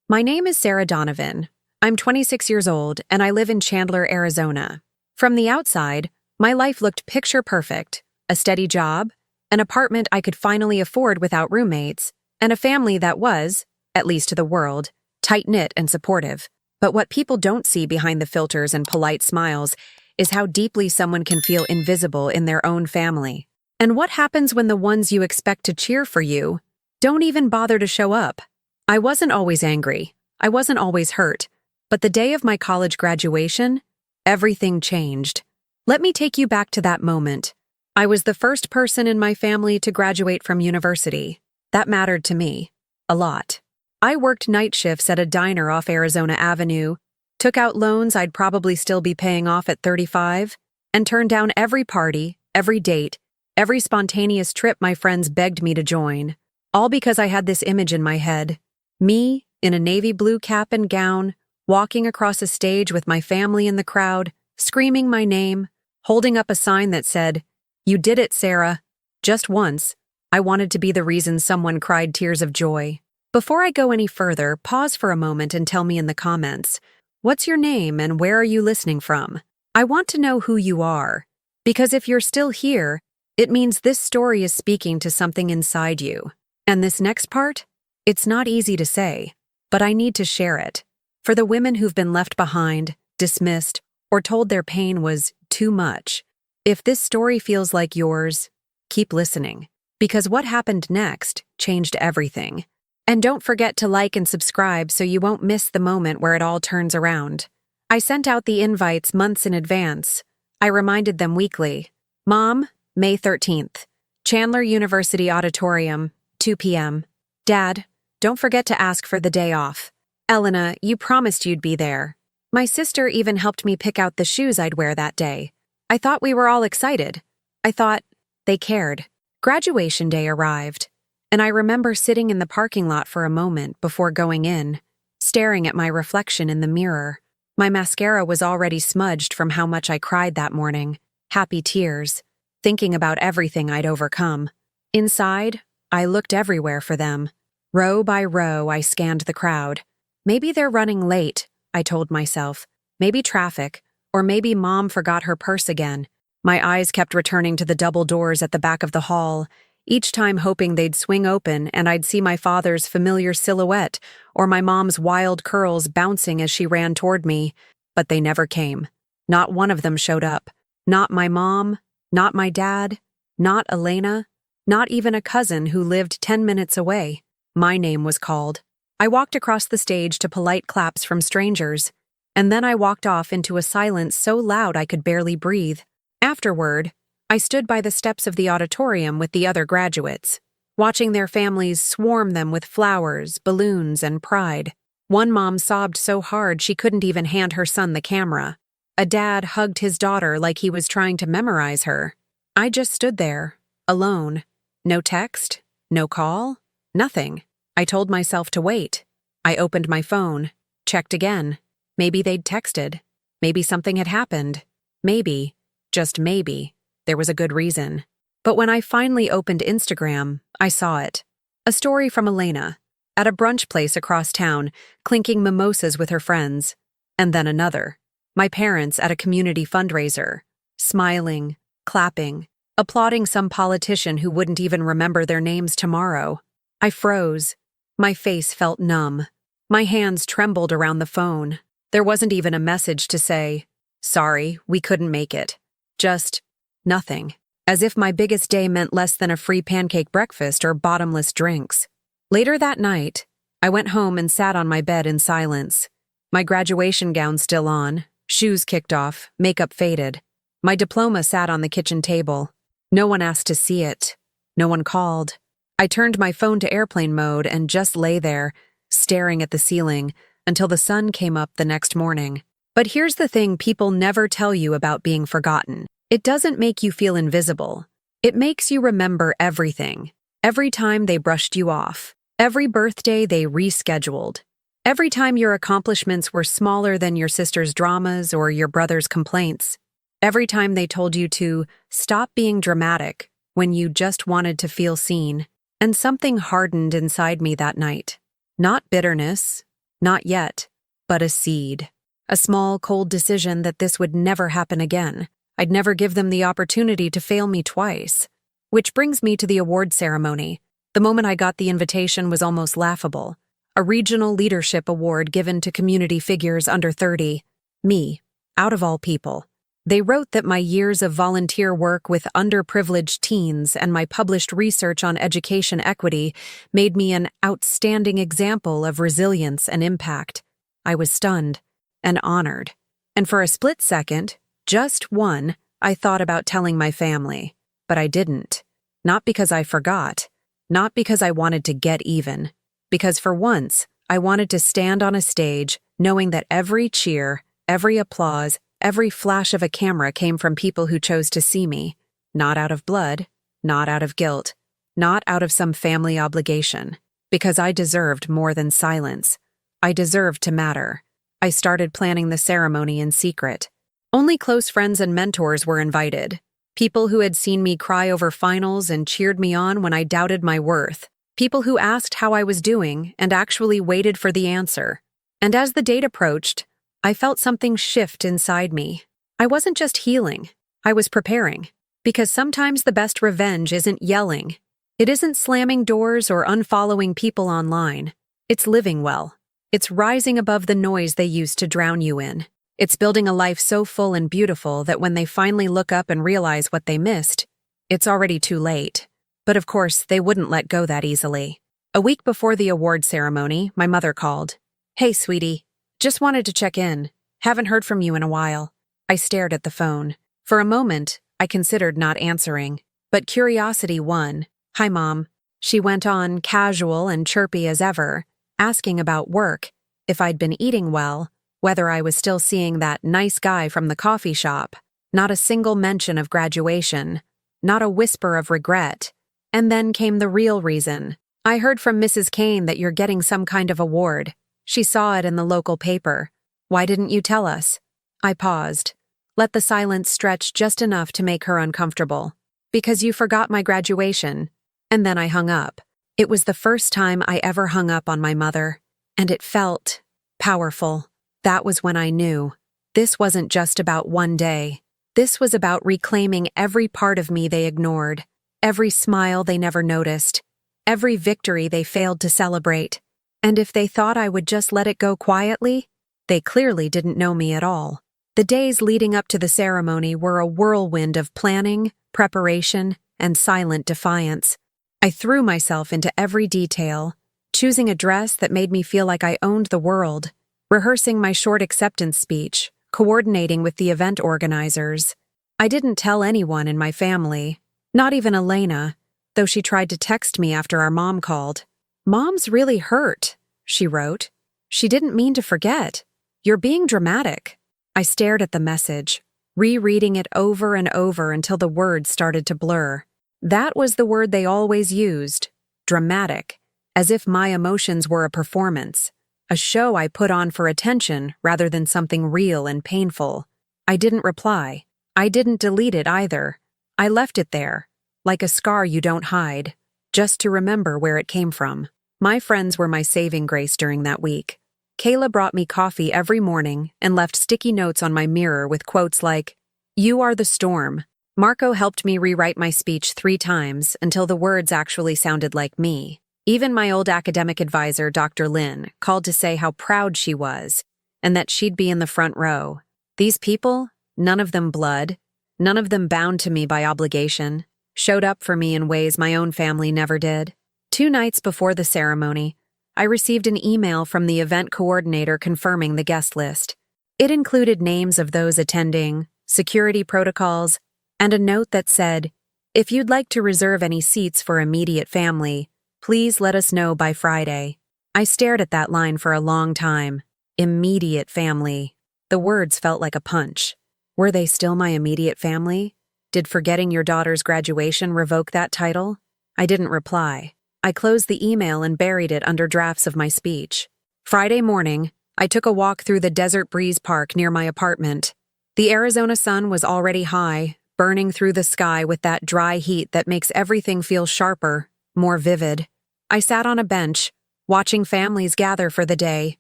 My name is Sarah Donovan. I'm 26 years old and I live in Chandler, Arizona. From the outside, my life looked picture perfect: a steady job, an apartment I could finally afford without roommates, and a family that was, at least to the world, tight-knit and supportive. But what people don't see behind the filters and polite smiles is how deeply someone can feel invisible in their own family. And what happens when the ones you expect to cheer for you don't even bother to show up? I wasn't always angry. I wasn't always hurt. But the day of my college graduation, everything changed. Let me take you back to that moment. I was the first person in my family to graduate from university. That mattered to me. A lot. I worked night shifts at a diner off Arizona Avenue, took out loans I'd probably still be paying off at 35, and turned down every party, every date, every spontaneous trip my friends begged me to join. All because I had this image in my head. Me, in a navy blue cap and gown, walking across a stage with my family in the crowd, screaming my name, holding up a sign that said, "You did it, Sarah." Just once, I wanted to be the reason someone cried tears of joy. Before I go any further, pause for a moment and tell me in the comments, what's your name and where are you listening from? I want to know who you are, because if you're still here, it means this story is speaking to something inside you. And this next part? It's not easy to say, but I need to share it. For the women who've been left behind, dismissed, or told their pain was too much. If this story feels like yours, keep listening, because what happened next changed everything. And don't forget to like and subscribe so you won't miss the moment where it all turns around. I sent out the invites months in advance. I reminded them weekly. Mom, May 13th. Chandler University Auditorium, 2 p.m. Dad, don't forget to ask for the day off. Elena, you promised you'd be there. My sister even helped me pick out the shoes I'd wear that day. I thought we were all excited. I thought they cared. Graduation day arrived, and I remember sitting in the parking lot for a moment before going in, staring at my reflection in the mirror. My mascara was already smudged from how much I cried that morning, happy tears, thinking about everything I'd overcome. Inside, I looked everywhere for them. Row by row, I scanned the crowd. Maybe they're running late, I told myself. Maybe traffic, or maybe Mom forgot her purse again. My eyes kept returning to the double doors at the back of the hall, each time hoping they'd swing open and I'd see my father's familiar silhouette or my mom's wild curls bouncing as she ran toward me. But they never came. Not one of them showed up. Not my mom, not my dad, not Elena, not even a cousin who lived 10 minutes away. My name was called. I walked across the stage to polite claps from strangers, and then I walked off into a silence so loud I could barely breathe. Afterward, I stood by the steps of the auditorium with the other graduates, watching their families swarm them with flowers, balloons, and pride. One mom sobbed so hard she couldn't even hand her son the camera. A dad hugged his daughter like he was trying to memorize her. I just stood there, alone. No text, no call, nothing. I told myself to wait. I opened my phone, checked again. Maybe they'd texted. Maybe something had happened. Maybe, just maybe, there was a good reason. But when I finally opened Instagram, I saw it. A story from Elena, at a brunch place across town, clinking mimosas with her friends. And then another. My parents at a community fundraiser, smiling, clapping, applauding some politician who wouldn't even remember their names tomorrow. I froze. My face felt numb. My hands trembled around the phone. There wasn't even a message to say, "Sorry, we couldn't make it." Just nothing. As if my biggest day meant less than a free pancake breakfast or bottomless drinks. Later that night, I went home and sat on my bed in silence. My graduation gown still on, shoes kicked off, makeup faded. My diploma sat on the kitchen table. No one asked to see it. No one called. I turned my phone to airplane mode and just lay there, staring at the ceiling, until the sun came up the next morning. But here's the thing people never tell you about being forgotten. It doesn't make you feel invisible. It makes you remember everything. Every time they brushed you off. Every birthday they rescheduled. Every time your accomplishments were smaller than your sister's dramas or your brother's complaints. Every time they told you to stop being dramatic when you just wanted to feel seen. And something hardened inside me that night. Not bitterness, Not yet, but a seed. A small, cold decision that this would never happen again. I'd never give them the opportunity to fail me twice. Which brings me to the award ceremony. The moment I got the invitation was almost laughable. A regional leadership award given to community figures under 30. Me, out of all people. They wrote that my years of volunteer work with underprivileged teens and my published research on education equity made me an outstanding example of resilience and impact. I was stunned and honored. And for a split second, just one, I thought about telling my family. But I didn't. Not because I forgot. Not because I wanted to get even. Because for once, I wanted to stand on a stage knowing that every cheer, every applause, every flash of a camera came from people who chose to see me. Not out of blood, not out of guilt, not out of some family obligation. Because I deserved more than silence. I deserved to matter. I started planning the ceremony in secret. Only close friends and mentors were invited. People who had seen me cry over finals and cheered me on when I doubted my worth. People who asked how I was doing and actually waited for the answer. And as the date approached, I felt something shift inside me. I wasn't just healing. I was preparing. Because sometimes the best revenge isn't yelling. It isn't slamming doors or unfollowing people online. It's living well. It's rising above the noise they used to drown you in. It's building a life so full and beautiful that when they finally look up and realize what they missed, it's already too late. But of course, they wouldn't let go that easily. A week before the award ceremony, my mother called. "Hey, sweetie. Just wanted to check in. Haven't heard from you in a while." I stared at the phone. For a moment, I considered not answering. But curiosity won. "Hi, Mom." She went on, casual and chirpy as ever, asking about work, if I'd been eating well, whether I was still seeing that nice guy from the coffee shop. Not a single mention of graduation. Not a whisper of regret. And then came the real reason. "I heard from Mrs. Kane that you're getting some kind of award. She saw it in the local paper. Why didn't you tell us?" I paused. Let the silence stretch just enough to make her uncomfortable. "Because you forgot my graduation." And then I hung up. It was the first time I ever hung up on my mother. And it felt powerful. That was when I knew. This wasn't just about one day. This was about reclaiming every part of me they ignored. Every smile they never noticed. Every victory they failed to celebrate. And if they thought I would just let it go quietly, they clearly didn't know me at all. The days leading up to the ceremony were a whirlwind of planning, preparation, and silent defiance. I threw myself into every detail, choosing a dress that made me feel like I owned the world, rehearsing my short acceptance speech, coordinating with the event organizers. I didn't tell anyone in my family, not even Elena, though she tried to text me after our mom called. "Mom's really hurt," she wrote. "She didn't mean to forget. You're being dramatic." I stared at the message, rereading it over and over until the words started to blur. That was the word they always used, dramatic, as if my emotions were a performance, a show I put on for attention rather than something real and painful. I didn't reply. I didn't delete it either. I left it there, like a scar you don't hide, just to remember where it came from. My friends were my saving grace during that week. Kayla brought me coffee every morning and left sticky notes on my mirror with quotes like, "You are the storm." Marco helped me rewrite my speech 3 times until the words actually sounded like me. Even my old academic advisor, Dr. Lynn, called to say how proud she was and that she'd be in the front row. These people, none of them blood, none of them bound to me by obligation, showed up for me in ways my own family never did. 2 nights before the ceremony, I received an email from the event coordinator confirming the guest list. It included names of those attending, security protocols, and a note that said, "If you'd like to reserve any seats for immediate family, please let us know by Friday." I stared at that line for a long time. Immediate family. The words felt like a punch. Were they still my immediate family? Did forgetting your daughter's graduation revoke that title? I didn't reply. I closed the email and buried it under drafts of my speech. Friday morning, I took a walk through the Desert Breeze Park near my apartment. The Arizona sun was already high, burning through the sky with that dry heat that makes everything feel sharper, more vivid. I sat on a bench, watching families gather for the day,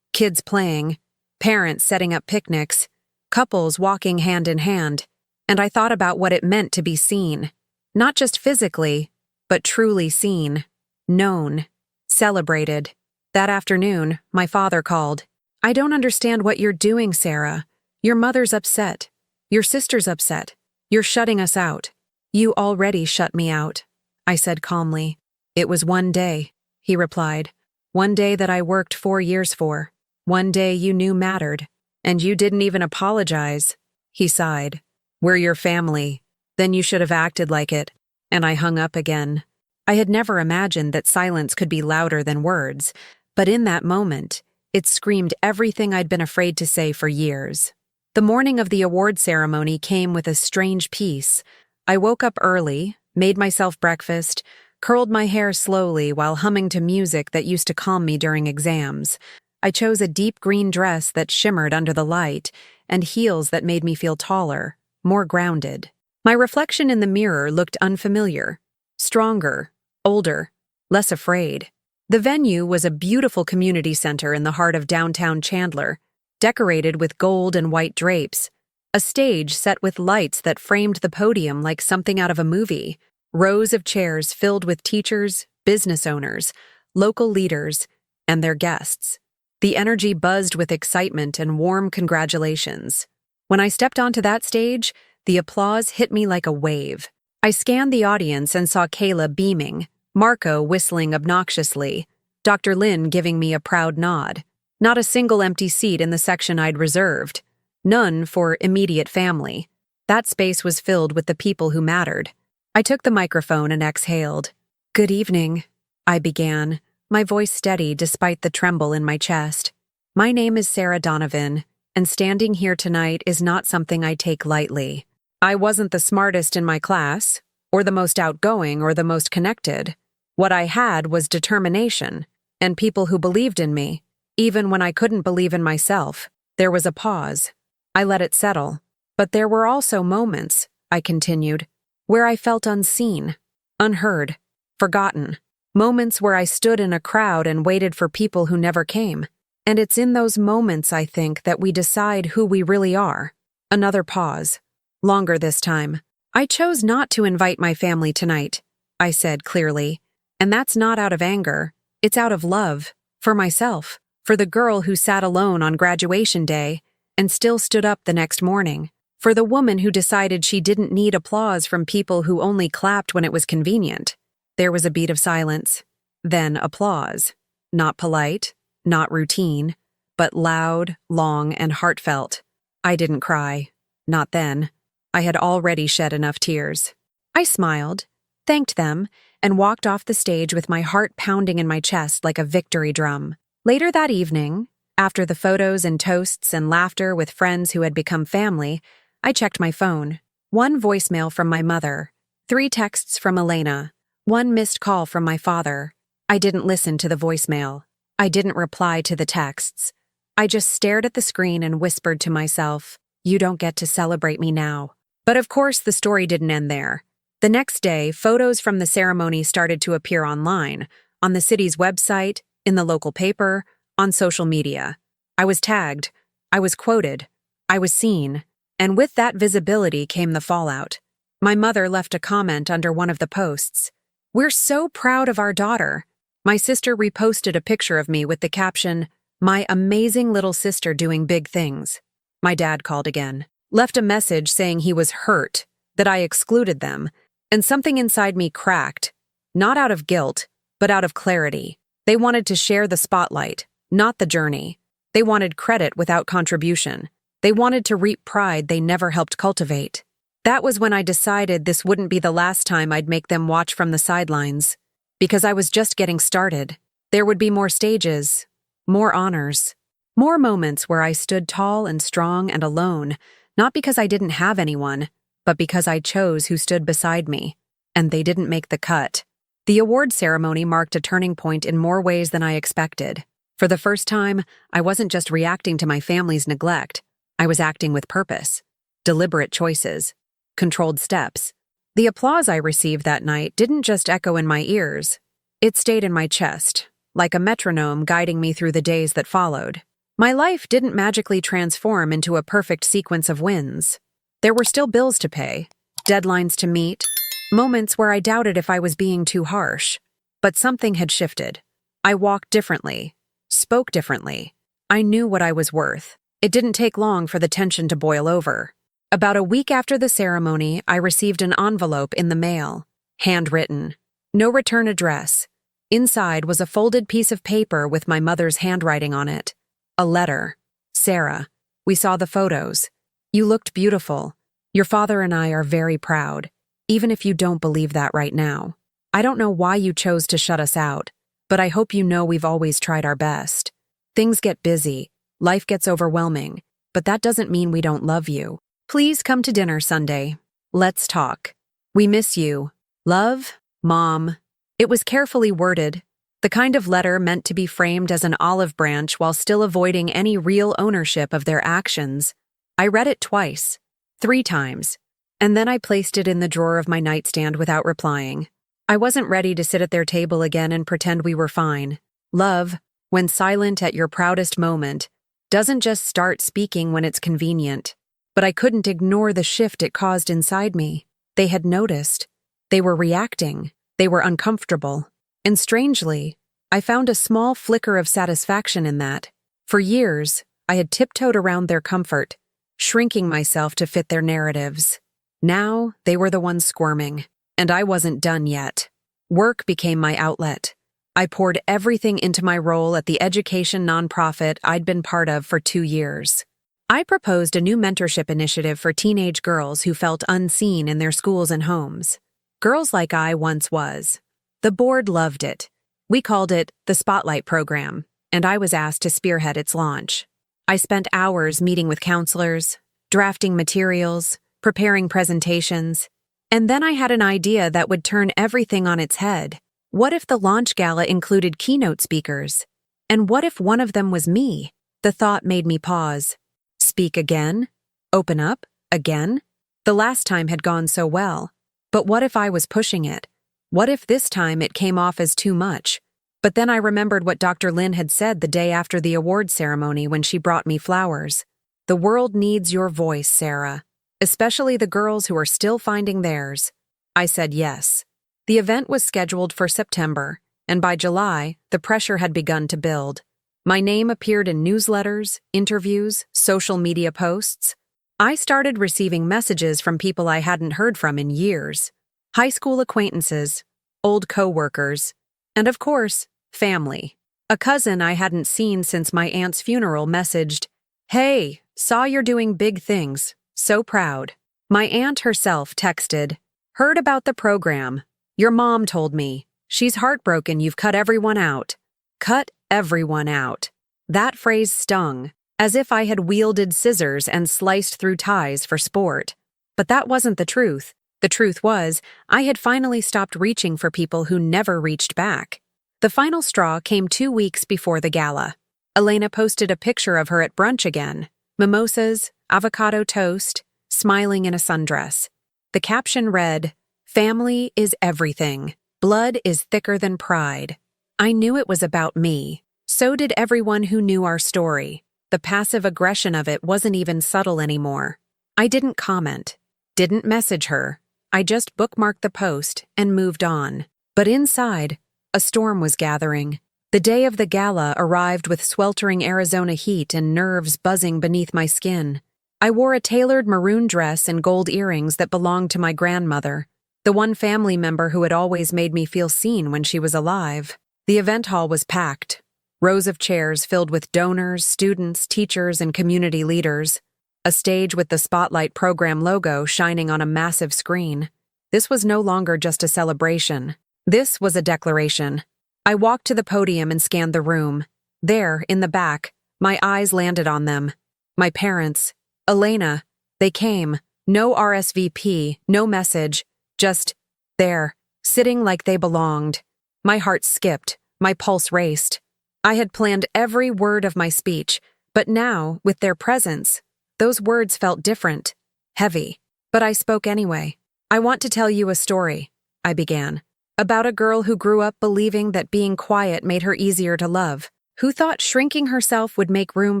kids playing, parents setting up picnics, couples walking hand in hand, and I thought about what it meant to be seen. Not just physically, but truly seen, known, celebrated. That afternoon, my father called. "I don't understand what you're doing, Sarah. Your mother's upset. Your sister's upset. You're shutting us out." "You already shut me out," I said calmly. "It was one day," he replied. "One day that I worked 4 years for. One day you knew mattered. And you didn't even apologize." He sighed. "We're your family. Then you should have acted like it." And I hung up again. I had never imagined that silence could be louder than words, but in that moment, it screamed everything I'd been afraid to say for years. The morning of the award ceremony came with a strange peace. I woke up early, made myself breakfast, curled my hair slowly while humming to music that used to calm me during exams. I chose a deep green dress that shimmered under the light and heels that made me feel taller, more grounded. My reflection in the mirror looked unfamiliar, stronger, older, less afraid. The venue was a beautiful community center in the heart of downtown Chandler, decorated with gold and white drapes, a stage set with lights that framed the podium like something out of a movie, rows of chairs filled with teachers, business owners, local leaders, and their guests. The energy buzzed with excitement and warm congratulations. When I stepped onto that stage, the applause hit me like a wave. I scanned the audience and saw Kayla beaming, Marco whistling obnoxiously, Dr. Lin giving me a proud nod. Not a single empty seat in the section I'd reserved. None for immediate family. That space was filled with the people who mattered. I took the microphone and exhaled. "Good evening," I began, my voice steady despite the tremble in my chest. "My name is Sarah Donovan, and standing here tonight is not something I take lightly. I wasn't the smartest in my class, or the most outgoing or the most connected. What I had was determination, and people who believed in me, even when I couldn't believe in myself." There was a pause. I let it settle. "But there were also moments," I continued, "where I felt unseen, unheard, forgotten. Moments where I stood in a crowd and waited for people who never came. And it's in those moments, I think, that we decide who we really are." Another pause. Longer this time. "I chose not to invite my family tonight," I said clearly. "And that's not out of anger. It's out of love. For myself. For the girl who sat alone on graduation day and still stood up the next morning. For the woman who decided she didn't need applause from people who only clapped when it was convenient." There was a beat of silence. Then applause. Not polite, not routine, but loud, long, and heartfelt. I didn't cry. Not then. I had already shed enough tears. I smiled, thanked them, and walked off the stage with my heart pounding in my chest like a victory drum. Later that evening, after the photos and toasts and laughter with friends who had become family, I checked my phone. 1 voicemail from my mother, 3 texts from Elena, 1 missed call from my father. I didn't listen to the voicemail. I didn't reply to the texts. I just stared at the screen and whispered to myself, "You don't get to celebrate me now." But of course, the story didn't end there. The next day, photos from the ceremony started to appear online, on the city's website, in the local paper, on social media. I was tagged. I was quoted. I was seen. And with that visibility came the fallout. My mother left a comment under one of the posts. "We're so proud of our daughter." My sister reposted a picture of me with the caption, "My amazing little sister doing big things." My dad called again, left a message saying he was hurt, that I excluded them, and something inside me cracked, not out of guilt, but out of clarity. They wanted to share the spotlight, not the journey. They wanted credit without contribution. They wanted to reap pride they never helped cultivate. That was when I decided this wouldn't be the last time I'd make them watch from the sidelines. Because I was just getting started. There would be more stages, more honors, more moments where I stood tall and strong and alone, not because I didn't have anyone, but because I chose who stood beside me. And they didn't make the cut. The award ceremony marked a turning point in more ways than I expected. For the first time, I wasn't just reacting to my family's neglect. I was acting with purpose, deliberate choices, controlled steps. The applause I received that night didn't just echo in my ears. It stayed in my chest, like a metronome guiding me through the days that followed. My life didn't magically transform into a perfect sequence of wins. There were still bills to pay, deadlines to meet, moments where I doubted if I was being too harsh. But something had shifted. I walked differently, spoke differently. I knew what I was worth. It didn't take long for the tension to boil over. About a week after the ceremony, I received an envelope in the mail, handwritten. No return address. Inside was a folded piece of paper with my mother's handwriting on it. A letter. Sarah, we saw the photos. You looked beautiful. Your father and I are very proud, even if you don't believe that right now. I don't know why you chose to shut us out, but I hope you know we've always tried our best. Things get busy, life gets overwhelming, but that doesn't mean we don't love you. Please come to dinner Sunday. Let's talk. We miss you. Love, Mom. It was carefully worded, the kind of letter meant to be framed as an olive branch while still avoiding any real ownership of their actions. I read it twice, 3 times, and then I placed it in the drawer of my nightstand without replying. I wasn't ready to sit at their table again and pretend we were fine. Love, when silent at your proudest moment, doesn't just start speaking when it's convenient. But I couldn't ignore the shift it caused inside me. They had noticed. They were reacting. They were uncomfortable. And strangely, I found a small flicker of satisfaction in that. For years, I had tiptoed around their comfort, shrinking myself to fit their narratives. Now, they were the ones squirming, and I wasn't done yet. Work became my outlet. I poured everything into my role at the education nonprofit I'd been part of for 2 years. I proposed a new mentorship initiative for teenage girls who felt unseen in their schools and homes. Girls like I once was. The board loved it. We called it the Spotlight Program, and I was asked to spearhead its launch. I spent hours meeting with counselors, drafting materials, preparing presentations, and then I had an idea that would turn everything on its head. What if the launch gala included keynote speakers? And what if one of them was me? The thought made me pause. Speak again? Open up? Again? The last time had gone so well. But what if I was pushing it? What if this time it came off as too much? But then I remembered what Dr. Lin had said the day after the award ceremony when she brought me flowers. The world needs your voice, Sarah, especially the girls who are still finding theirs. I said yes. The event was scheduled for September, and by July, the pressure had begun to build. My name appeared in newsletters, interviews, social media posts. I started receiving messages from people I hadn't heard from in years. High school acquaintances, old co-workers, and of course, family. A cousin I hadn't seen since my aunt's funeral messaged, "Hey, saw you're doing big things. So proud." My aunt herself texted, "Heard about the program. Your mom told me. She's heartbroken you've cut everyone out." Cut everyone out. That phrase stung, as if I had wielded scissors and sliced through ties for sport. But that wasn't the truth. The truth was, I had finally stopped reaching for people who never reached back. The final straw came 2 weeks before the gala. Elena posted a picture of her at brunch again. Mimosas, avocado toast, smiling in a sundress. The caption read, "Family is everything. Blood is thicker than pride." I knew it was about me. So did everyone who knew our story. The passive aggression of it wasn't even subtle anymore. I didn't comment, didn't message her. I just bookmarked the post and moved on. But inside, a storm was gathering. The day of the gala arrived with sweltering Arizona heat and nerves buzzing beneath my skin. I wore a tailored maroon dress and gold earrings that belonged to my grandmother, the one family member who had always made me feel seen when she was alive. The event hall was packed. Rows of chairs filled with donors, students, teachers, and community leaders. A stage with the Spotlight Program logo shining on a massive screen. This was no longer just a celebration. This was a declaration. I walked to the podium and scanned the room. There, in the back, my eyes landed on them. My parents. Elena. They came. No RSVP, no message. Just there, sitting like they belonged. My heart skipped. My pulse raced. I had planned every word of my speech, but now, with their presence, those words felt different, heavy. But I spoke anyway. "I want to tell you a story," I began, "about a girl who grew up believing that being quiet made her easier to love. who thought shrinking herself would make room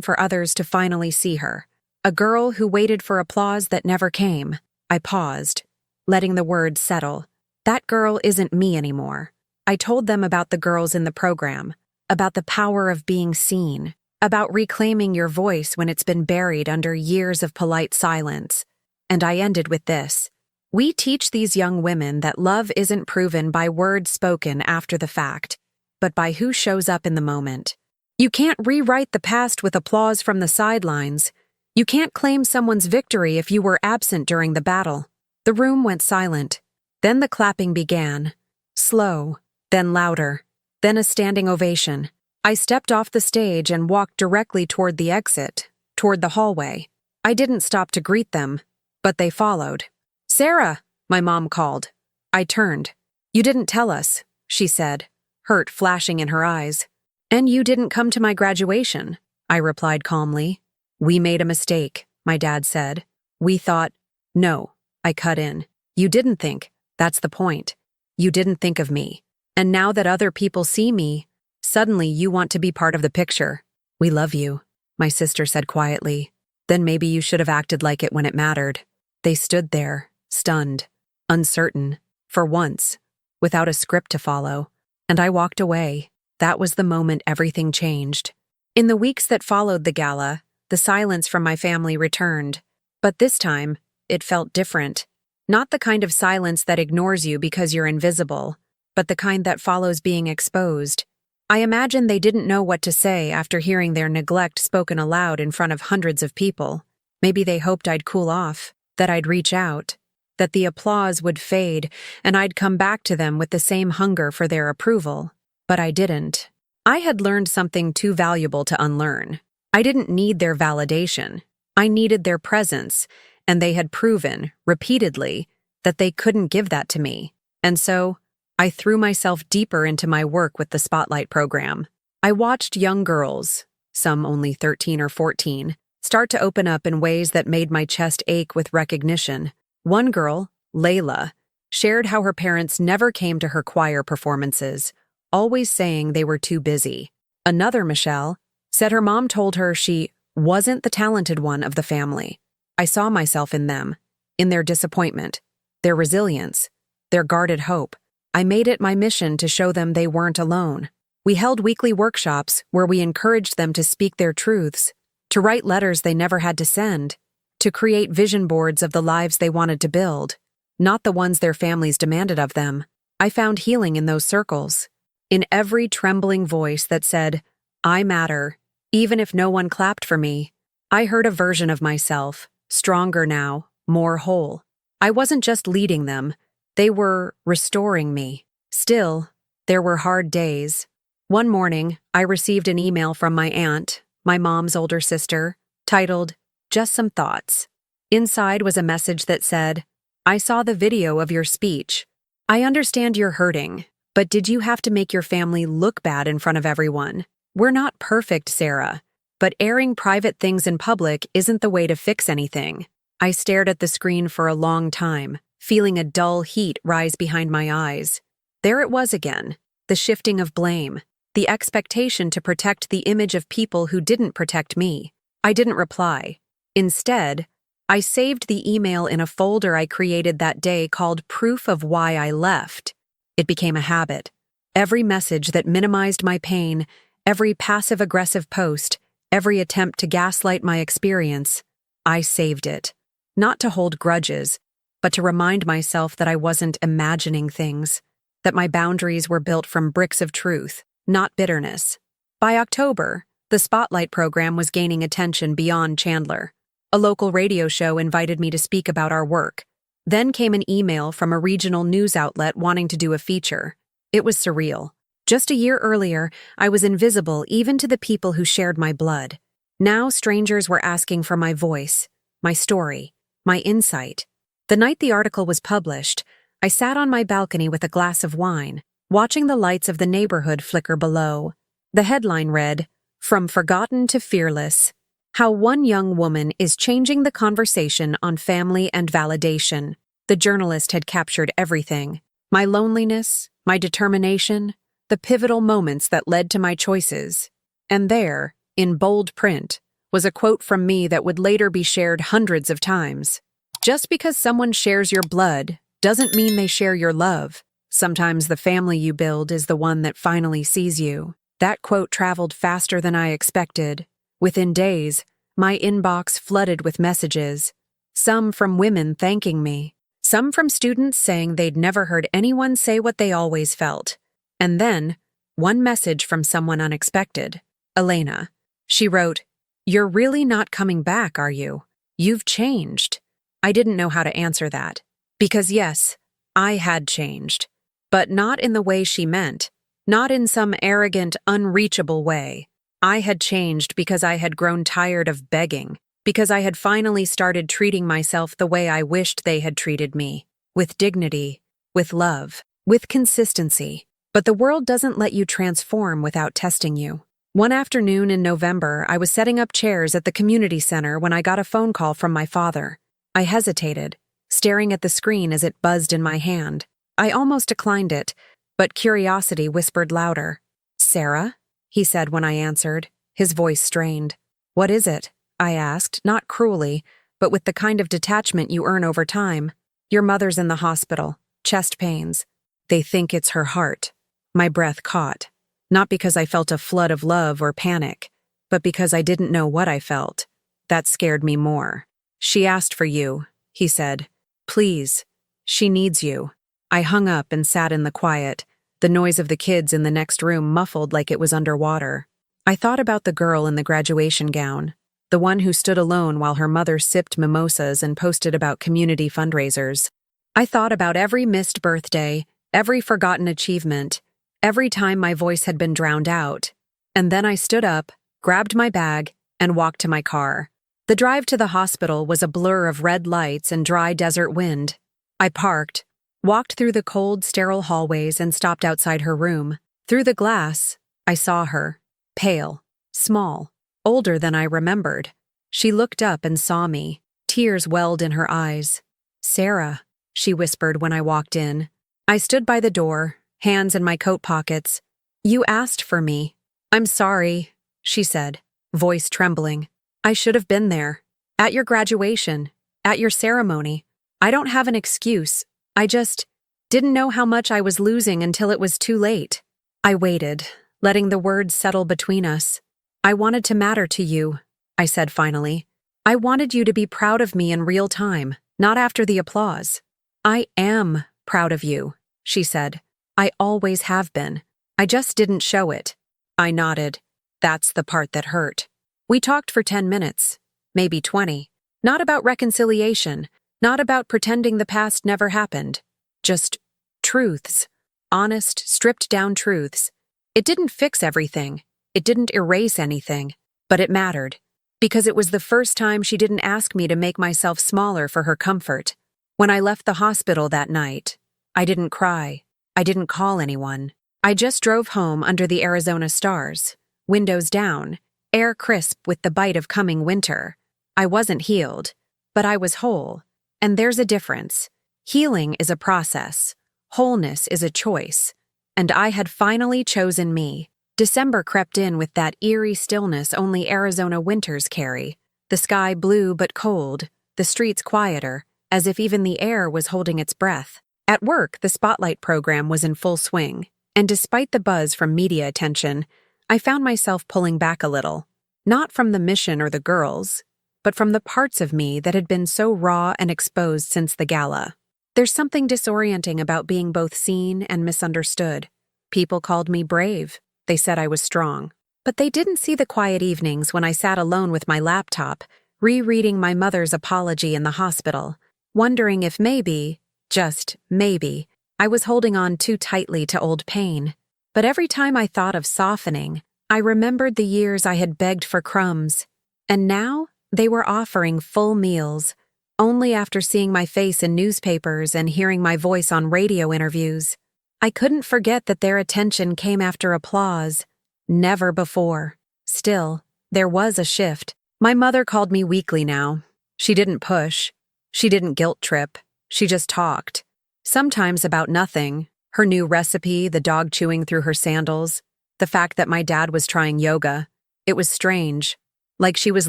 for others to finally see her. A girl who waited for applause that never came. I paused, letting the words settle. That girl isn't me anymore. I told them about the girls in the program, about the power of being seen, about reclaiming your voice when it's been buried under years of polite silence. And I ended with this. We teach these young women that love isn't proven by words spoken after the fact, but by who shows up in the moment. You can't rewrite the past with applause from the sidelines. You can't claim someone's victory if you were absent during the battle. The room went silent. Then the clapping began. Slow, then louder, then a standing ovation. I stepped off the stage and walked directly toward the exit, toward the hallway. I didn't stop to greet them, but they followed. "Sarah," my mom called. I turned. "You didn't tell us," she said, hurt flashing in her eyes. "And you didn't come to my graduation," I replied calmly. "We made a mistake," my dad said. "We thought—" "No," I cut in. "You didn't think. That's the point. You didn't think of me. And now that other people see me, suddenly you want to be part of the picture." "We love you," my sister said quietly. "Then maybe you should have acted like it when it mattered." They stood there, stunned, uncertain, for once, without a script to follow. And I walked away. That was the moment everything changed. In the weeks that followed the gala, the silence from my family returned. But this time, it felt different. Not the kind of silence that ignores you because you're invisible, but the kind that follows being exposed. I imagine they didn't know what to say after hearing their neglect spoken aloud in front of hundreds of people. Maybe they hoped I'd cool off, that I'd reach out, that the applause would fade and I'd come back to them with the same hunger for their approval. But I didn't. I had learned something too valuable to unlearn. I didn't need their validation. I needed their presence, and they had proven, repeatedly, that they couldn't give that to me. And so, I threw myself deeper into my work with the Spotlight program. I watched young girls, some only 13 or 14, start to open up in ways that made my chest ache with recognition. One girl, Layla, shared how her parents never came to her choir performances, always saying they were too busy. Another, Michelle, said her mom told her she wasn't the talented one of the family. I saw myself in them, in their disappointment, their resilience, their guarded hope. I made it my mission to show them they weren't alone. We held weekly workshops where we encouraged them to speak their truths, to write letters they never had to send, to create vision boards of the lives they wanted to build, not the ones their families demanded of them. I found healing in those circles, in every trembling voice that said, "I matter," even if no one clapped for me. I heard a version of myself, stronger now, more whole. I wasn't just leading them, they were restoring me. Still, there were hard days. One morning, I received an email from my aunt, my mom's older sister, titled, "Just Some Thoughts." Inside was a message that said, "I saw the video of your speech. I understand you're hurting, but did you have to make your family look bad in front of everyone? We're not perfect, Sarah, but airing private things in public isn't the way to fix anything." I stared at the screen for a long time, feeling a dull heat rise behind my eyes. There it was again, the shifting of blame, the expectation to protect the image of people who didn't protect me. I didn't reply. Instead, I saved the email in a folder I created that day called Proof of Why I Left. It became a habit. Every message that minimized my pain, every passive-aggressive post, every attempt to gaslight my experience, I saved it. Not to hold grudges, but to remind myself that I wasn't imagining things, that my boundaries were built from bricks of truth, not bitterness. By October, the Spotlight program was gaining attention beyond Chandler. A local radio show invited me to speak about our work. Then came an email from a regional news outlet wanting to do a feature. It was surreal. Just a year earlier, I was invisible even to the people who shared my blood. Now strangers were asking for my voice, my story, my insight. The night the article was published, I sat on my balcony with a glass of wine, watching the lights of the neighborhood flicker below. The headline read, "From Forgotten to Fearless: How One Young Woman is Changing the Conversation on Family and Validation." The journalist had captured everything: my loneliness, my determination, the pivotal moments that led to my choices. And there, in bold print, was a quote from me that would later be shared hundreds of times. Just because someone shares your blood doesn't mean they share your love. Sometimes the family you build is the one that finally sees you. That quote traveled faster than I expected. Within days, my inbox flooded with messages. Some from women thanking me. Some from students saying they'd never heard anyone say what they always felt. And then, one message from someone unexpected. Elena. She wrote, "You're really not coming back, are you? You've changed." I didn't know how to answer that. Because yes, I had changed. But not in the way she meant. Not in some arrogant, unreachable way. I had changed because I had grown tired of begging. Because I had finally started treating myself the way I wished they had treated me. With dignity, with love, with consistency. But the world doesn't let you transform without testing you. One afternoon in November, I was setting up chairs at the community center when I got a phone call from my father. I hesitated, staring at the screen as it buzzed in my hand. I almost declined it, but curiosity whispered louder. "Sarah?" he said when I answered, his voice strained. "What is it?" I asked, not cruelly, but with the kind of detachment you earn over time. "Your mother's in the hospital. Chest pains. They think it's her heart." My breath caught. Not because I felt a flood of love or panic, but because I didn't know what I felt. That scared me more. "She asked for you," he said. "Please. She needs you." I hung up and sat in the quiet, the noise of the kids in the next room muffled like it was underwater. I thought about the girl in the graduation gown, the one who stood alone while her mother sipped mimosas and posted about community fundraisers. I thought about every missed birthday, every forgotten achievement, every time my voice had been drowned out. And then I stood up, grabbed my bag, and walked to my car. The drive to the hospital was a blur of red lights and dry desert wind. I parked, walked through the cold, sterile hallways and stopped outside her room. Through the glass, I saw her, pale, small, older than I remembered. She looked up and saw me. Tears welled in her eyes. "Sarah," she whispered when I walked in. I stood by the door, hands in my coat pockets. "You asked for me." "I'm sorry," she said, voice trembling. "I should have been there. At your graduation. At your ceremony. I don't have an excuse. I just didn't know how much I was losing until it was too late." I waited, letting the words settle between us. "I wanted to matter to you," I said finally. "I wanted you to be proud of me in real time, not after the applause." "I am proud of you," she said. "I always have been. I just didn't show it." I nodded. That's the part that hurt. We talked for 10 minutes, maybe 20. Not about reconciliation, not about pretending the past never happened. Just truths. Honest, stripped-down truths. It didn't fix everything. It didn't erase anything. But it mattered. Because it was the first time she didn't ask me to make myself smaller for her comfort. When I left the hospital that night, I didn't cry. I didn't call anyone. I just drove home under the Arizona stars. Windows down. Air crisp with the bite of coming winter. I wasn't healed, but I was whole. And there's a difference. Healing is a process. Wholeness is a choice. And I had finally chosen me. December crept in with that eerie stillness only Arizona winters carry. The sky blue but cold, the streets quieter, as if even the air was holding its breath. At work, the Spotlight program was in full swing, and despite the buzz from media attention, I found myself pulling back a little. Not from the mission or the girls, but from the parts of me that had been so raw and exposed since the gala. There's something disorienting about being both seen and misunderstood. People called me brave. They said I was strong. But they didn't see the quiet evenings when I sat alone with my laptop, rereading my mother's apology in the hospital, wondering if maybe, just maybe, I was holding on too tightly to old pain. But every time I thought of softening, I remembered the years I had begged for crumbs. And now, they were offering full meals, only after seeing my face in newspapers and hearing my voice on radio interviews. I couldn't forget that their attention came after applause. Never before. Still, there was a shift. My mother called me weekly now. She didn't push. She didn't guilt trip. She just talked. Sometimes about nothing. Her new recipe, the dog chewing through her sandals, the fact that my dad was trying yoga, It was strange, like she was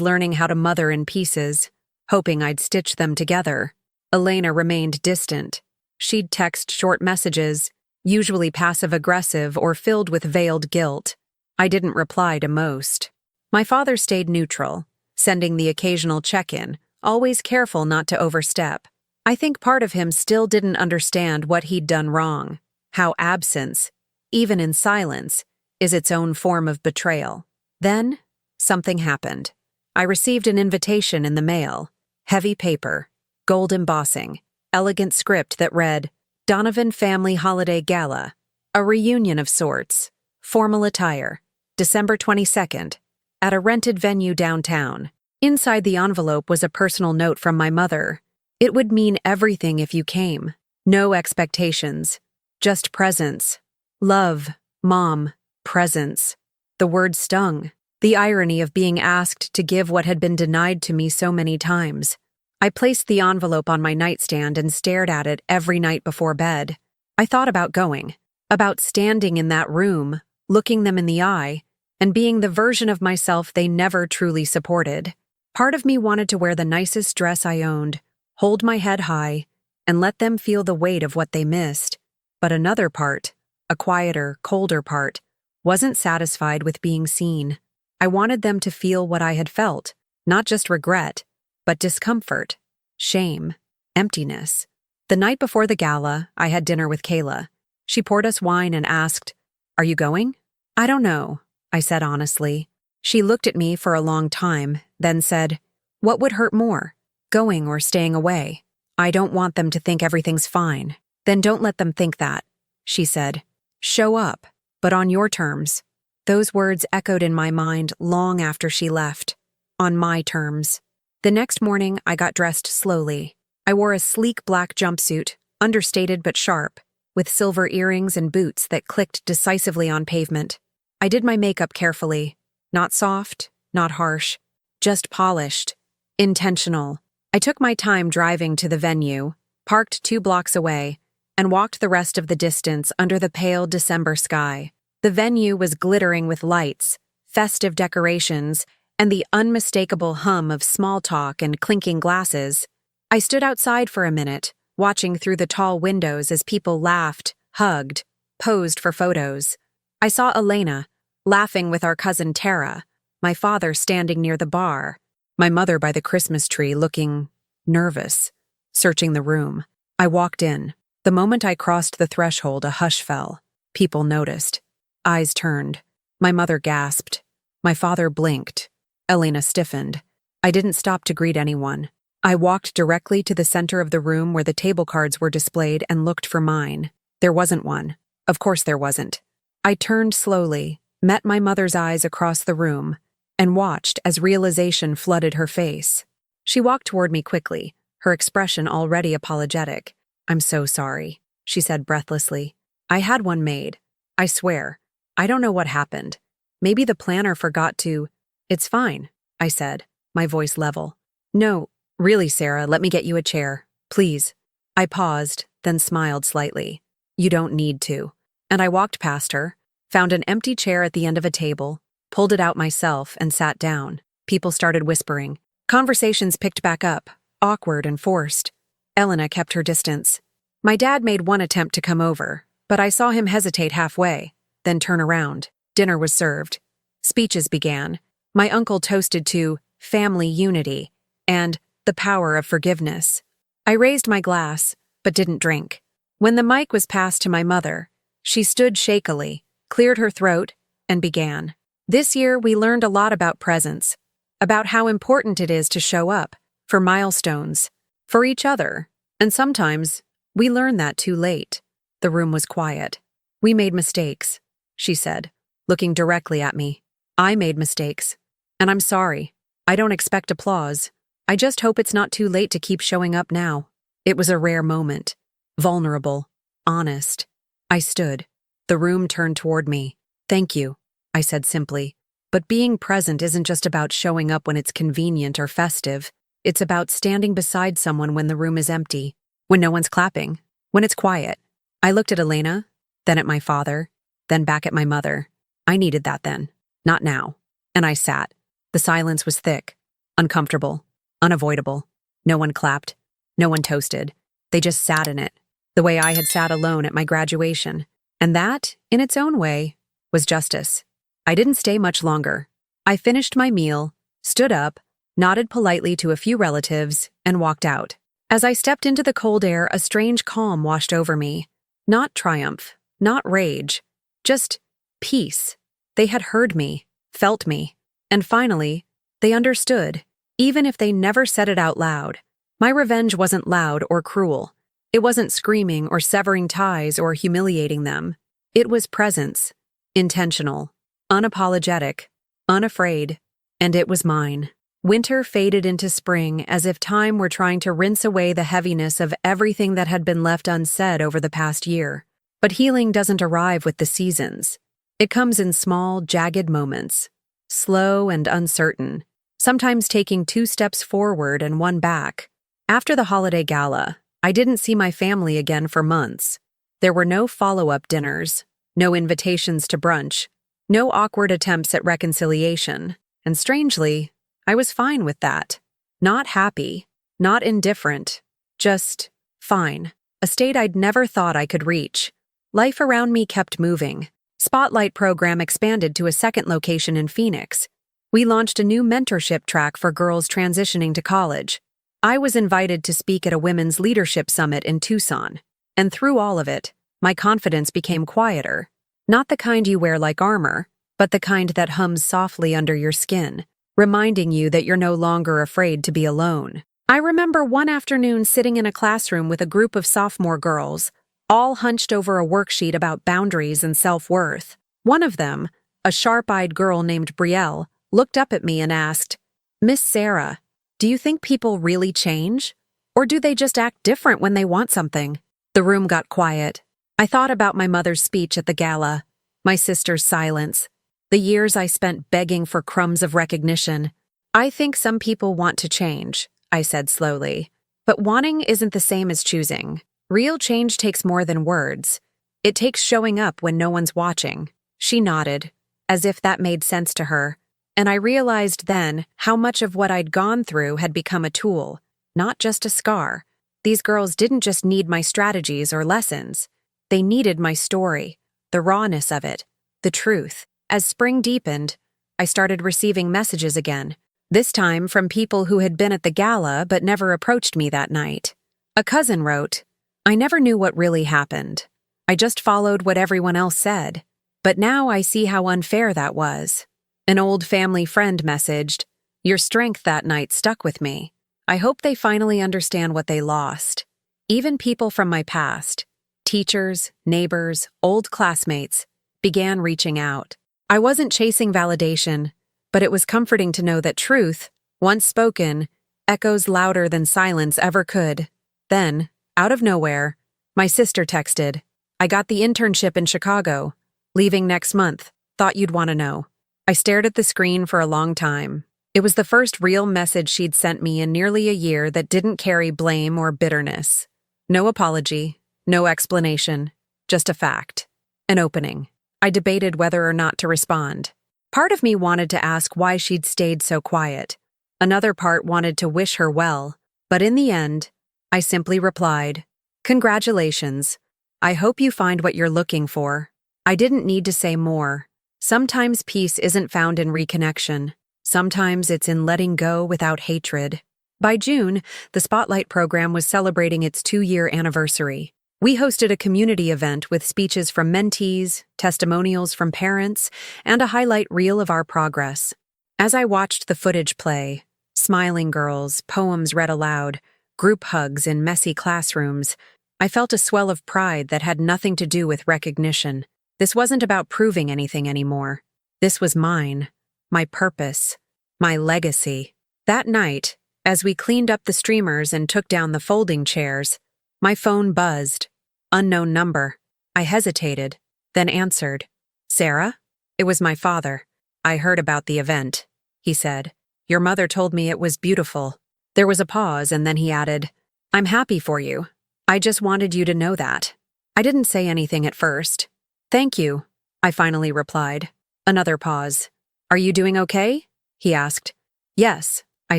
learning how to mother in pieces, hoping I'd stitch them together. Elena remained distant. She'd text short messages, usually passive-aggressive or filled with veiled guilt. I didn't reply to most. My father stayed neutral, sending the occasional check-in, always careful not to overstep. I think part of him still didn't understand what he'd done wrong, how absence, even in silence, is its own form of betrayal. Then, something happened. I received an invitation in the mail. Heavy paper, gold embossing, elegant script that read, Donovan Family Holiday Gala, a reunion of sorts, formal attire, December 22nd, at a rented venue downtown. Inside the envelope was a personal note from my mother. It would mean everything if you came. No expectations, just presence. Love, Mom, presence. The word stung. The irony of being asked to give what had been denied to me so many times. I placed the envelope on my nightstand and stared at it every night before bed. I thought about going, about standing in that room, looking them in the eye, and being the version of myself they never truly supported. Part of me wanted to wear the nicest dress I owned, hold my head high, and let them feel the weight of what they missed. But another part, a quieter, colder part, wasn't satisfied with being seen. I wanted them to feel what I had felt, not just regret, but discomfort, shame, emptiness. The night before the gala, I had dinner with Kayla. She poured us wine and asked, "Are you going?" "I don't know," I said honestly. She looked at me for a long time, then said, "What would hurt more, going or staying away?" "I don't want them to think everything's fine." "Then don't let them think that," she said. "Show up, but on your terms." Those words echoed in my mind long after she left. On my terms. The next morning, I got dressed slowly. I wore a sleek black jumpsuit, understated but sharp, with silver earrings and boots that clicked decisively on pavement. I did my makeup carefully. Not soft, not harsh, just polished, intentional. I took my time driving to the venue, parked 2 blocks away, and walked the rest of the distance under the pale December sky. The venue was glittering with lights, festive decorations, and the unmistakable hum of small talk and clinking glasses. I stood outside for a minute, watching through the tall windows as people laughed, hugged, posed for photos. I saw Elena, laughing with our cousin Tara, my father standing near the bar, my mother by the Christmas tree looking nervous, searching the room. I walked in. The moment I crossed the threshold, a hush fell. People noticed. Eyes turned. My mother gasped. My father blinked. Elena stiffened. I didn't stop to greet anyone. I walked directly to the center of the room where the table cards were displayed and looked for mine. There wasn't one. Of course there wasn't. I turned slowly, met my mother's eyes across the room, and watched as realization flooded her face. She walked toward me quickly, her expression already apologetic. "I'm so sorry," she said breathlessly. "I had one made. I swear. I don't know what happened. Maybe the planner forgot to—" "It's fine," I said, my voice level. "No, really, Sarah, let me get you a chair, please." I paused, then smiled slightly. "You don't need to." And I walked past her, found an empty chair at the end of a table, pulled it out myself, and sat down. People started whispering. Conversations picked back up, awkward and forced. Elena kept her distance. My dad made one attempt to come over, but I saw him hesitate halfway, then turn around. Dinner was served. Speeches began. My uncle toasted to family unity and the power of forgiveness. I raised my glass, but didn't drink. When the mic was passed to my mother, she stood shakily, cleared her throat, and began. "This year, we learned a lot about presence, about how important it is to show up, for milestones, for each other, and sometimes we learn that too late." The room was quiet. "We made mistakes," she said, looking directly at me. "I made mistakes, and I'm sorry. I don't expect applause. I just hope it's not too late to keep showing up now." It was a rare moment. Vulnerable. Honest. I stood. The room turned toward me. "Thank you," I said simply. But being present isn't just about showing up when it's convenient or festive. It's about standing beside someone when the room is empty, when no one's clapping, when it's quiet. I looked at Elena, then at my father, then back at my mother. I needed that then, not now. and I sat. The silence was thick, uncomfortable, unavoidable. No one clapped. No one toasted. They just sat in it, the way I had sat alone at my graduation. And that, in its own way, was justice. I didn't stay much longer. I finished my meal, stood up, nodded politely to a few relatives, and walked out. As I stepped into the cold air, a strange calm washed over me. Not triumph, not rage, just peace. They had heard me, felt me, and finally, they understood, even if they never said it out loud. My revenge wasn't loud or cruel. It wasn't screaming or severing ties or humiliating them. It was presence, intentional, unapologetic, unafraid, and it was mine. Winter faded into spring as if time were trying to rinse away the heaviness of everything that had been left unsaid over the past year. But healing doesn't arrive with the seasons. It comes in small, jagged moments, slow and uncertain, sometimes taking 2 steps forward and 1 back. After the holiday gala, I didn't see my family again for months. There were no follow-up dinners, no invitations to brunch, no awkward attempts at reconciliation, and strangely, I was fine with that. Not happy, not indifferent, just fine. A state I'd never thought I could reach. Life around me kept moving. Spotlight program expanded to a second location in Phoenix. We launched a new mentorship track for girls transitioning to college. I was invited to speak at a women's leadership summit in Tucson. And through all of it, my confidence became quieter. Not the kind you wear like armor, but the kind that hums softly under your skin, reminding you that you're no longer afraid to be alone. I remember one afternoon sitting in a classroom with a group of sophomore girls, all hunched over a worksheet about boundaries and self-worth. One of them, a sharp-eyed girl named Brielle, looked up at me and asked, "Miss Sarah, do you think people really change? Or do they just act different when they want something?" The room got quiet. I thought about my mother's speech at the gala, my sister's silence, the years I spent begging for crumbs of recognition. "I think some people want to change," I said slowly. "But wanting isn't the same as choosing. Real change takes more than words. It takes showing up when no one's watching." She nodded, as if that made sense to her, and I realized then how much of what I'd gone through had become a tool, not just a scar. These girls didn't just need my strategies or lessons. They needed my story, the rawness of it, the truth. As spring deepened, I started receiving messages again, this time from people who had been at the gala but never approached me that night. A cousin wrote, "I never knew what really happened. I just followed what everyone else said. But now I see how unfair that was." An old family friend messaged, "Your strength that night stuck with me. I hope they finally understand what they lost." Even people from my past, teachers, neighbors, old classmates, began reaching out. I wasn't chasing validation, but it was comforting to know that truth, once spoken, echoes louder than silence ever could. Then, out of nowhere, my sister texted, "I got the internship in Chicago. Leaving next month. Thought you'd want to know." I stared at the screen for a long time. It was the first real message she'd sent me in nearly a year that didn't carry blame or bitterness. No apology, no explanation, just a fact. An opening. I debated whether or not to respond. Part of me wanted to ask why she'd stayed so quiet. Another part wanted to wish her well. But in the end, I simply replied, "Congratulations. I hope you find what you're looking for." I didn't need to say more. Sometimes peace isn't found in reconnection. Sometimes it's in letting go without hatred. By June, the Spotlight program was celebrating its 2-year anniversary. We hosted a community event with speeches from mentees, testimonials from parents, and a highlight reel of our progress. As I watched the footage play, smiling girls, poems read aloud, group hugs in messy classrooms, I felt a swell of pride that had nothing to do with recognition. This wasn't about proving anything anymore. This was mine, my purpose, my legacy. That night, as we cleaned up the streamers and took down the folding chairs, my phone buzzed. Unknown number. I hesitated, then answered. "Sarah?" It was my father. "I heard about the event," he said. "Your mother told me it was beautiful." There was a pause, and then he added, "I'm happy for you. I just wanted you to know that." I didn't say anything at first. "Thank you," I finally replied. Another pause. "Are you doing okay?" he asked. "Yes," I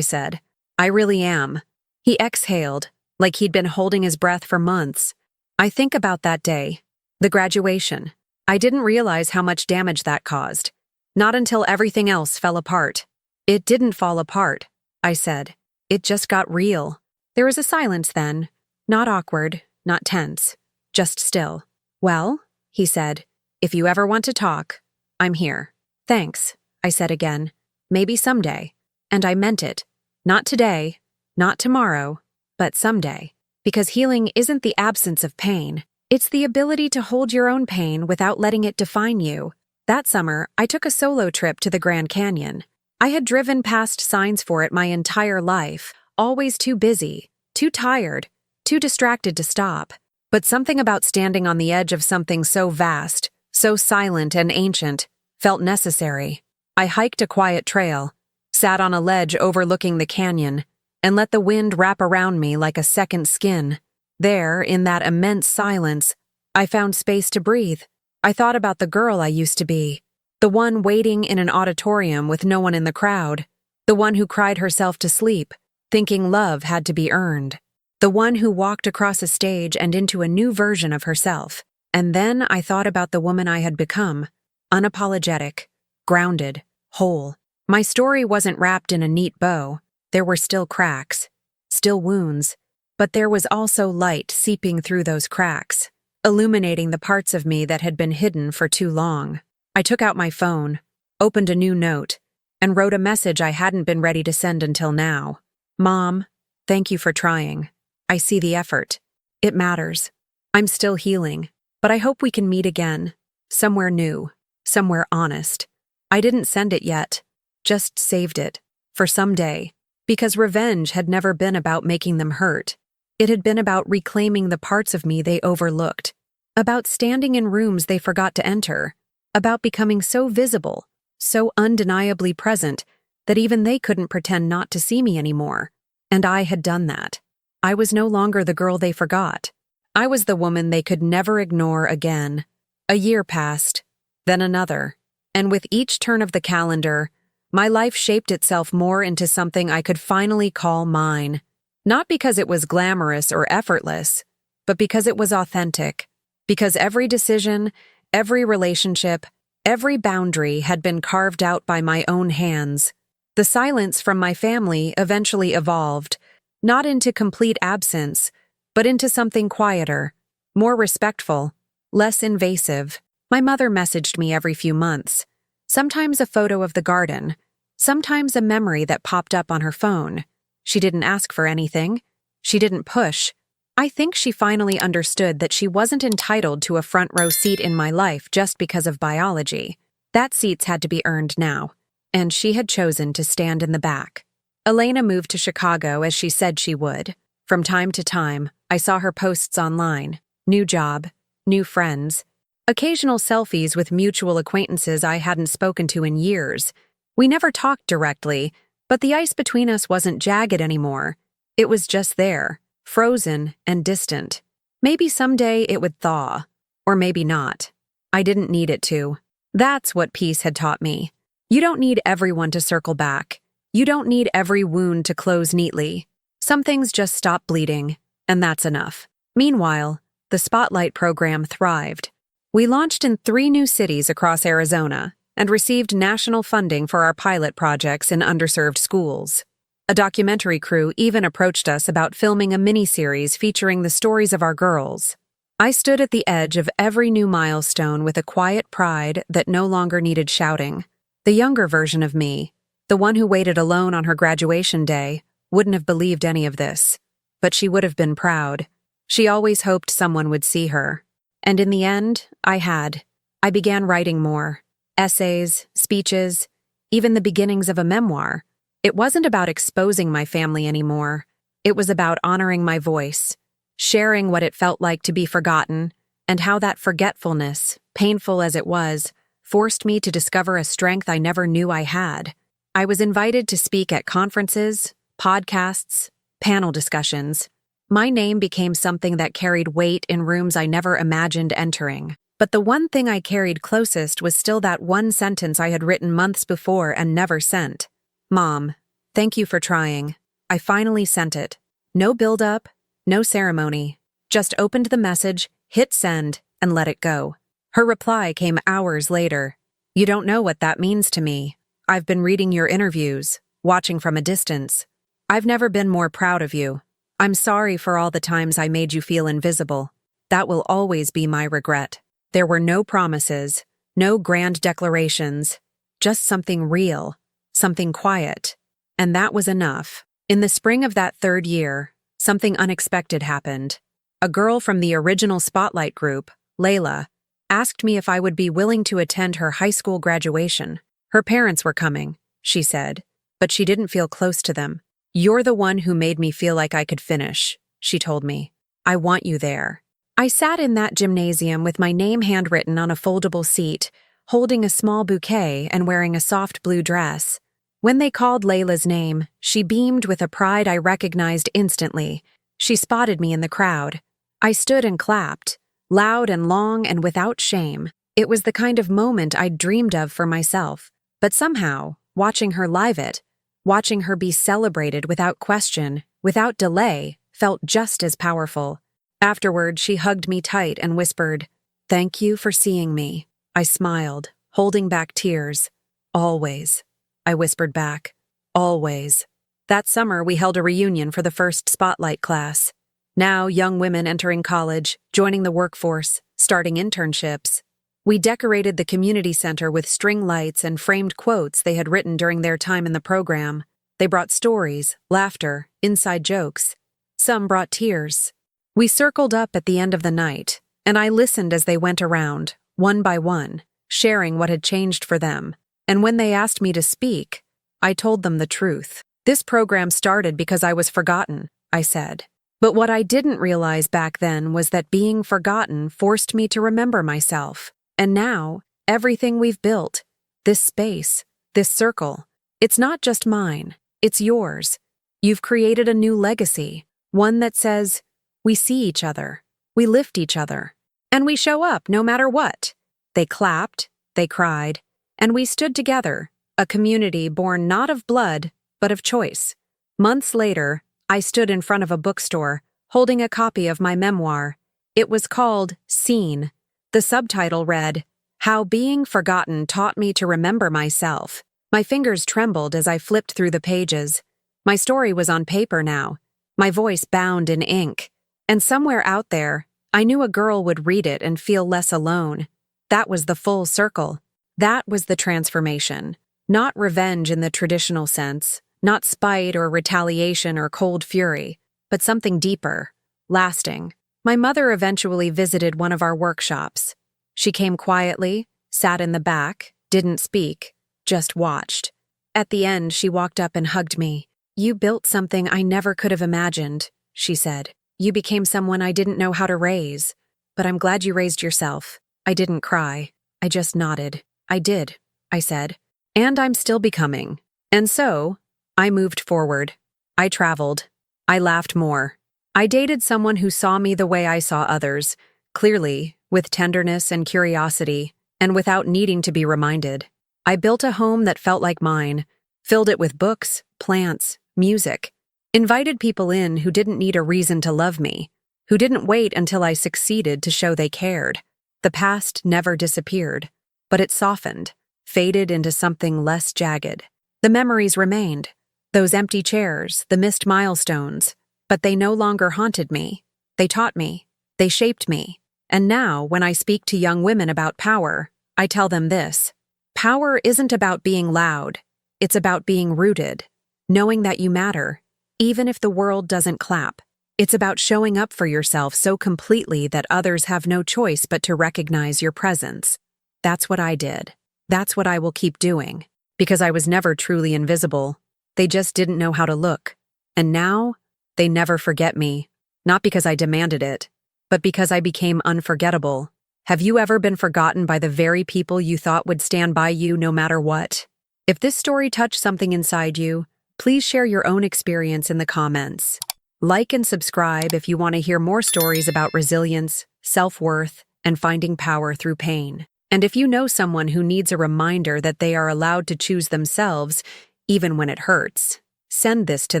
said. "I really am." He exhaled, like he'd been holding his breath for months. I think about that day, the graduation. I didn't realize how much damage that caused. Not until everything else fell apart. "It didn't fall apart," I said. "It just got real." There was a silence then. Not awkward, not tense, just still. "Well," he said, "if you ever want to talk, I'm here." "Thanks," I said again. "Maybe someday." And I meant it. Not today, not tomorrow, but someday. Because healing isn't the absence of pain. It's the ability to hold your own pain without letting it define you. That summer, I took a solo trip to the Grand Canyon. I had driven past signs for it my entire life, always too busy, too tired, too distracted to stop. But something about standing on the edge of something so vast, so silent and ancient, felt necessary. I hiked a quiet trail, sat on a ledge overlooking the canyon, and let the wind wrap around me like a second skin. There, in that immense silence, I found space to breathe. I thought about the girl I used to be, the one waiting in an auditorium with no one in the crowd, the one who cried herself to sleep, thinking love had to be earned, the one who walked across a stage and into a new version of herself. And then I thought about the woman I had become, unapologetic, grounded, whole. My story wasn't wrapped in a neat bow. There were still cracks, still wounds, but there was also light seeping through those cracks, illuminating the parts of me that had been hidden for too long. I took out my phone, opened a new note, and wrote a message I hadn't been ready to send until now. "Mom, thank you for trying. I see the effort. It matters. I'm still healing, but I hope we can meet again, somewhere new, somewhere honest." I didn't send it yet, just saved it, for someday, because revenge had never been about making them hurt. It had been about reclaiming the parts of me they overlooked, about standing in rooms they forgot to enter, about becoming so visible, so undeniably present, that even they couldn't pretend not to see me anymore. And I had done that. I was no longer the girl they forgot. I was the woman they could never ignore again. A year passed, then another, and with each turn of the calendar, my life shaped itself more into something I could finally call mine. Not because it was glamorous or effortless, but because it was authentic. Because every decision, every relationship, every boundary had been carved out by my own hands. The silence from my family eventually evolved, not into complete absence, but into something quieter, more respectful, less invasive. My mother messaged me every few months, sometimes a photo of the garden, sometimes a memory that popped up on her phone. She didn't ask for anything. She didn't push. I think she finally understood that she wasn't entitled to a front row seat in my life just because of biology. That seats had to be earned now, and she had chosen to stand in the back. Elena moved to Chicago as she said she would. From time to time, I saw her posts online. New job, new friends, occasional selfies with mutual acquaintances I hadn't spoken to in years. We never talked directly, but the ice between us wasn't jagged anymore. It was just there, frozen and distant. Maybe someday it would thaw, or maybe not. I didn't need it to. That's what peace had taught me. You don't need everyone to circle back. You don't need every wound to close neatly. Some things just stop bleeding, and that's enough. Meanwhile, the Spotlight program thrived. We launched in 3 new cities across Arizona and received national funding for our pilot projects in underserved schools. A documentary crew even approached us about filming a miniseries featuring the stories of our girls. I stood at the edge of every new milestone with a quiet pride that no longer needed shouting. The younger version of me, the one who waited alone on her graduation day, wouldn't have believed any of this. But she would have been proud. She always hoped someone would see her. And in the end, I had. I began writing more. Essays, speeches, even the beginnings of a memoir. It wasn't about exposing my family anymore. It was about honoring my voice, sharing what it felt like to be forgotten, and how that forgetfulness, painful as it was, forced me to discover a strength I never knew I had. I was invited to speak at conferences, podcasts, panel discussions. My name became something that carried weight in rooms I never imagined entering. But the one thing I carried closest was still that one sentence I had written months before and never sent. Mom, thank you for trying. I finally sent it. No build-up, no ceremony. Just opened the message, hit send, and let it go. Her reply came hours later. You don't know what that means to me. I've been reading your interviews, watching from a distance. I've never been more proud of you. I'm sorry for all the times I made you feel invisible. That will always be my regret. There were no promises, no grand declarations, just something real, something quiet. And that was enough. In the spring of that third year, something unexpected happened. A girl from the original Spotlight group, Layla, asked me if I would be willing to attend her high school graduation. Her parents were coming, she said, but she didn't feel close to them. You're the one who made me feel like I could finish, she told me. I want you there. I sat in that gymnasium with my name handwritten on a foldable seat, holding a small bouquet and wearing a soft blue dress. When they called Layla's name, she beamed with a pride I recognized instantly. She spotted me in the crowd. I stood and clapped, loud and long and without shame. It was the kind of moment I'd dreamed of for myself. But somehow, watching her live it, watching her be celebrated without question, without delay, felt just as powerful. Afterward, she hugged me tight and whispered, "Thank you for seeing me." I smiled, holding back tears. "Always," I whispered back. "Always." That summer, we held a reunion for the first Spotlight class. Now, young women entering college, joining the workforce, starting internships. We decorated the community center with string lights and framed quotes they had written during their time in the program. They brought stories, laughter, inside jokes. Some brought tears. We circled up at the end of the night, and I listened as they went around, one by one, sharing what had changed for them. And when they asked me to speak, I told them the truth. This program started because I was forgotten, I said. But what I didn't realize back then was that being forgotten forced me to remember myself. And now, everything we've built, this space, this circle, it's not just mine, it's yours. You've created a new legacy, one that says, we see each other, we lift each other, and we show up no matter what. They clapped, they cried, and we stood together, a community born not of blood, but of choice. Months later, I stood in front of a bookstore, holding a copy of my memoir. It was called Seen. The subtitle read, How Being Forgotten Taught Me to Remember Myself. My fingers trembled as I flipped through the pages. My story was on paper now, my voice bound in ink. And somewhere out there, I knew a girl would read it and feel less alone. That was the full circle. That was the transformation. Not revenge in the traditional sense, not spite or retaliation or cold fury, but something deeper, lasting. My mother eventually visited one of our workshops. She came quietly, sat in the back, didn't speak, just watched. At the end, she walked up and hugged me. You built something I never could have imagined, she said. You became someone I didn't know how to raise. But I'm glad you raised yourself. I didn't cry. I just nodded. I did, I said. And I'm still becoming. And so, I moved forward. I traveled. I laughed more. I dated someone who saw me the way I saw others, clearly, with tenderness and curiosity, and without needing to be reminded. I built a home that felt like mine, filled it with books, plants, music, invited people in who didn't need a reason to love me, who didn't wait until I succeeded to show they cared. The past never disappeared, but it softened, faded into something less jagged. The memories remained, those empty chairs, the missed milestones, but they no longer haunted me. They taught me. They shaped me. And now, when I speak to young women about power, I tell them this. Power isn't about being loud. It's about being rooted, knowing that you matter, even if the world doesn't clap. It's about showing up for yourself so completely that others have no choice but to recognize your presence. That's what I did. That's what I will keep doing. Because I was never truly invisible. They just didn't know how to look. And now, they never forget me. Not because I demanded it, but because I became unforgettable. Have you ever been forgotten by the very people you thought would stand by you no matter what? If this story touched something inside you, please share your own experience in the comments. Like and subscribe if you want to hear more stories about resilience, self-worth, and finding power through pain. And if you know someone who needs a reminder that they are allowed to choose themselves, even when it hurts, send this to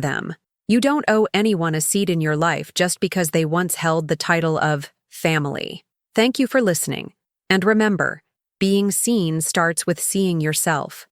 them. You don't owe anyone a seat in your life just because they once held the title of family. Thank you for listening. And remember, being seen starts with seeing yourself.